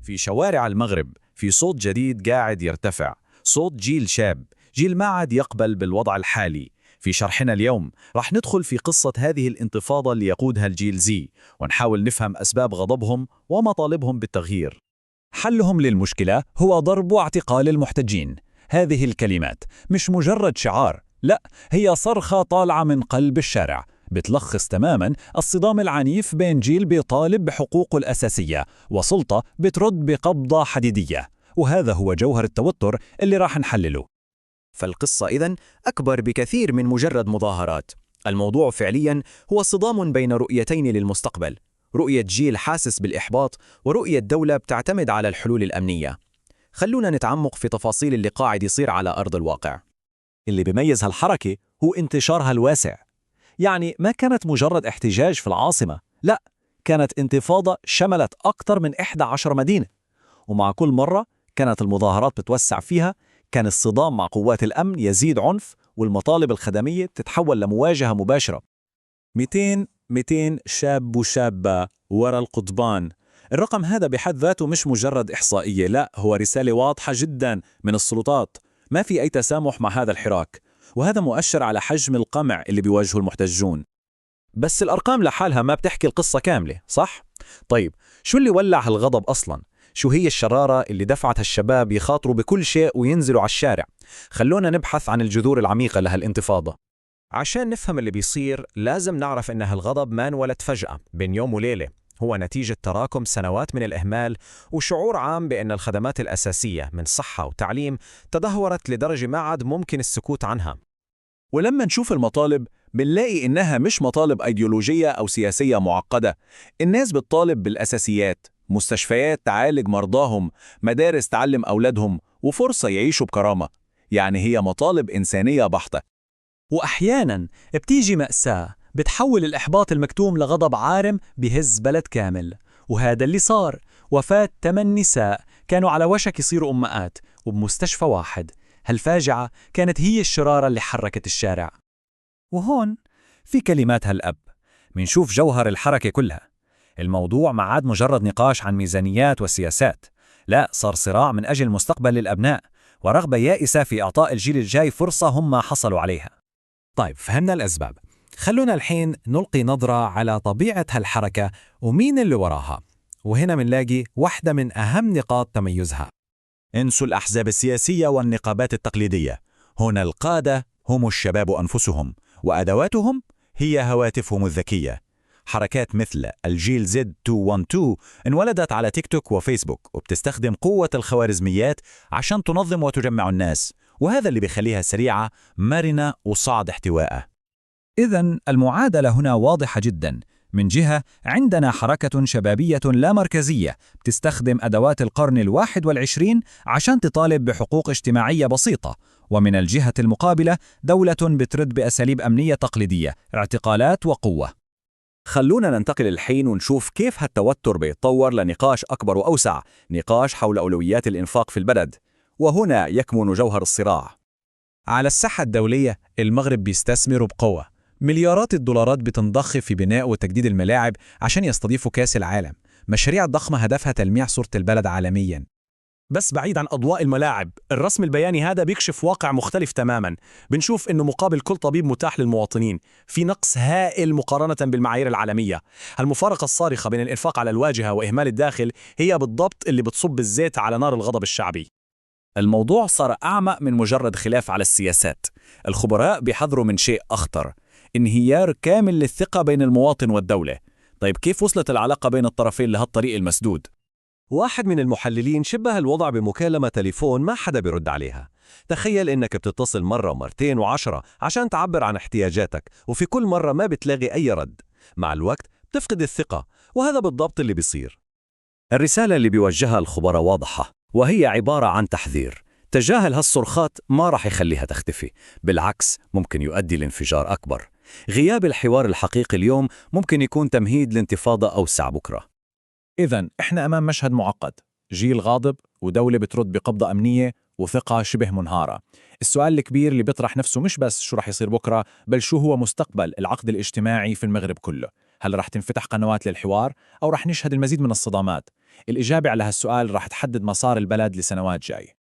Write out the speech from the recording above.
في شوارع المغرب في صوت جديد قاعد يرتفع، صوت جيل شاب، جيل ما عاد يقبل بالوضع الحالي. في شرحنا اليوم راح ندخل في قصة هذه الانتفاضة اللي يقودها الجيل زي، ونحاول نفهم أسباب غضبهم ومطالبهم بالتغيير. حلهم للمشكلة هو ضرب واعتقال المحتجين. هذه الكلمات مش مجرد شعار، لا، هي صرخة طالعة من قلب الشارع، بتلخص تماما الصدام العنيف بين جيل بيطالب بحقوقه الأساسية وسلطة بترد بقبضة حديدية. وهذا هو جوهر التوتر اللي راح نحلله. فالقصة إذن أكبر بكثير من مجرد مظاهرات. الموضوع فعلياً هو صدام بين رؤيتين للمستقبل، رؤية جيل حاسس بالإحباط ورؤية دولة بتعتمد على الحلول الأمنية. خلونا نتعمق في تفاصيل اللي قاعد يصير على أرض الواقع. اللي بيميز هالحركة هو انتشارها الواسع. يعني ما كانت مجرد احتجاج في العاصمة، لا، كانت انتفاضة شملت أكثر من 11 مدينة. ومع كل مرة كانت المظاهرات بتوسع فيها، كان الصدام مع قوات الأمن يزيد عنف، والمطالب الخدمية تتحول لمواجهة مباشرة. 200 شاب وشابة ورا القضبان. الرقم هذا بحد ذاته مش مجرد إحصائية، لا، هو رسالة واضحة جدا من السلطات. ما في أي تسامح مع هذا الحراك، وهذا مؤشر على حجم القمع اللي بيواجهه المحتجون. بس الأرقام لحالها ما بتحكي القصة كاملة، صح؟ طيب، شو اللي ولع هالغضب أصلاً؟ شو هي الشرارة اللي دفعت هالشباب يخاطروا بكل شيء وينزلوا على الشارع؟ خلونا نبحث عن الجذور العميقة لهالانتفاضة. عشان نفهم اللي بيصير لازم نعرف إن هالغضب ما انولد فجأة بين يوم وليلة، هو نتيجة تراكم سنوات من الإهمال وشعور عام بأن الخدمات الأساسية من صحة وتعليم تدهورت لدرجة ما عاد ممكن السكوت عنها. ولما نشوف المطالب بنلاقي إنها مش مطالب أيديولوجية أو سياسية معقدة. الناس بتطالب بالأساسيات، مستشفيات تعالج مرضاهم، مدارس تعلم أولادهم، وفرصة يعيشوا بكرامة. يعني هي مطالب إنسانية بحتة. وأحياناً بتيجي مأساة بتحول الإحباط المكتوم لغضب عارم بهز بلد كامل. وهذا اللي صار. وفاة 8 نساء كانوا على وشك يصيروا أمهات وبمستشفى واحد. هالفاجعة كانت هي الشرارة اللي حركت الشارع. وهون في كلمات هالأب منشوف جوهر الحركة كلها. الموضوع ما عاد مجرد نقاش عن ميزانيات وسياسات، لا، صار صراع من أجل مستقبل الأبناء ورغبة يائسة في إعطاء الجيل الجاي فرصة هم حصلوا عليها. طيب، فهمنا الأسباب. خلونا الحين نلقي نظرة على طبيعة هالحركة ومين اللي وراها. وهنا منلاقي واحدة من أهم نقاط تميزها. انسوا الأحزاب السياسية والنقابات التقليدية. هنا القادة هم الشباب أنفسهم، وأدواتهم هي هواتفهم الذكية. حركات مثل الجيل زد 212 انولدت على تيك توك وفيسبوك، وبتستخدم قوة الخوارزميات عشان تنظم وتجمع الناس، وهذا اللي بيخليها سريعة، مرنة، وصعد احتوائها. إذن المعادلة هنا واضحة جدا. من جهة عندنا حركة شبابية لا مركزية بتستخدم أدوات القرن 21 عشان تطالب بحقوق اجتماعية بسيطة، ومن الجهة المقابلة دولة بترد بأساليب أمنية تقليدية، اعتقالات وقوة. خلونا ننتقل الحين ونشوف كيف هالتوتر بيتطور لنقاش أكبر وأوسع، نقاش حول أولويات الإنفاق في البلد. وهنا يكمن جوهر الصراع. على الساحة الدولية المغرب بيستثمر بقوة، مليارات الدولارات بتنضخ في بناء وتجديد الملاعب عشان يستضيفوا كأس العالم، مشاريع ضخمة هدفها تلميع صورة البلد عالمياً. بس بعيد عن أضواء الملاعب، الرسم البياني هذا بيكشف واقع مختلف تماماً. بنشوف إنه مقابل كل طبيب متاح للمواطنين في نقص هائل مقارنة بالمعايير العالمية. المفارقة الصارخة بين الإنفاق على الواجهة وإهمال الداخل هي بالضبط اللي بتصب الزيت على نار الغضب الشعبي. الموضوع صار أعمق من مجرد خلاف على السياسات. الخبراء بيحذروا من شيء أخطر، انهيار كامل للثقة بين المواطن والدولة. طيب، كيف وصلت العلاقة بين الطرفين لهالطريق المسدود؟ واحد من المحللين شبه الوضع بمكالمة تليفون ما حدا بيرد عليها. تخيل إنك بتتصل مرة ومرتين و10 عشان تعبر عن احتياجاتك، وفي كل مرة ما بتلاقي أي رد. مع الوقت بتفقد الثقة، وهذا بالضبط اللي بيصير. الرسالة اللي بيوجهها الخبراء واضحة، وهي عبارة عن تحذير. تجاهل هالصرخات ما راح يخليها تختفي، بالعكس ممكن يؤدي لانفجار أكبر. غياب الحوار الحقيقي اليوم ممكن يكون تمهيد لانتفاضة أوسع بكرة. إذن إحنا أمام مشهد معقد، جيل غاضب ودولة بترد بقبضة أمنية وثقة شبه منهارة. السؤال الكبير اللي بيطرح نفسه مش بس شو رح يصير بكرة، بل شو هو مستقبل العقد الاجتماعي في المغرب كله. هل رح تنفتح قنوات للحوار أو رح نشهد المزيد من الصدامات؟ الإجابة على هالسؤال رح تحدد مسار البلد لسنوات جاي.